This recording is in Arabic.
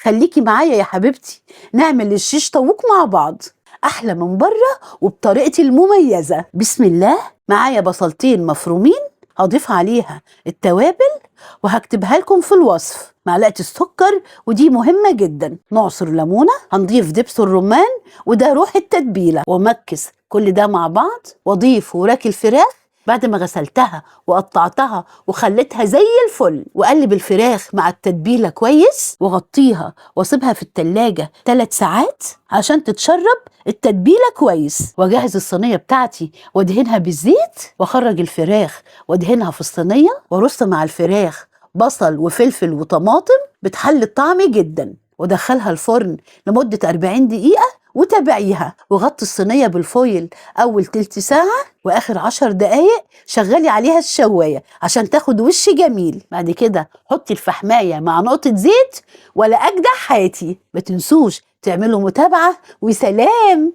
خليكي معايا يا حبيبتي، نعمل الشيش طاووق مع بعض أحلى من بره وبطريقتي المميزة. بسم الله. معايا بصلتين مفرومين، هضيف عليها التوابل وهكتبها لكم في الوصف. معلقة السكر ودي مهمة جدا، نعصر ليمونة، هنضيف دبس الرمان وده روح التتبيلة، ومكس كل ده مع بعض واضيف وراك الفراخ بعد ما غسلتها وقطعتها وخليتها زي الفل، وقلب الفراخ مع التتبيلة كويس وغطيها واسيبها في التلاجة 3 ساعات عشان تتشرب التتبيلة كويس. واجهز الصينية بتاعتي وادهنها بالزيت، واخرج الفراخ وادهنها في الصينية وارص مع الفراخ بصل وفلفل وطماطم بتحل الطعم جدا، ودخلها الفرن لمدة 40 دقيقة وتابعيها، وغطي الصينية بالفويل أول تلت ساعة، وآخر 10 دقايق شغلي عليها الشواية عشان تاخد وش جميل. بعد كده حطي الفحماية مع نقطة زيت ولا أجدع حياتي. ما تنسوش تعملوا متابعة، وسلام.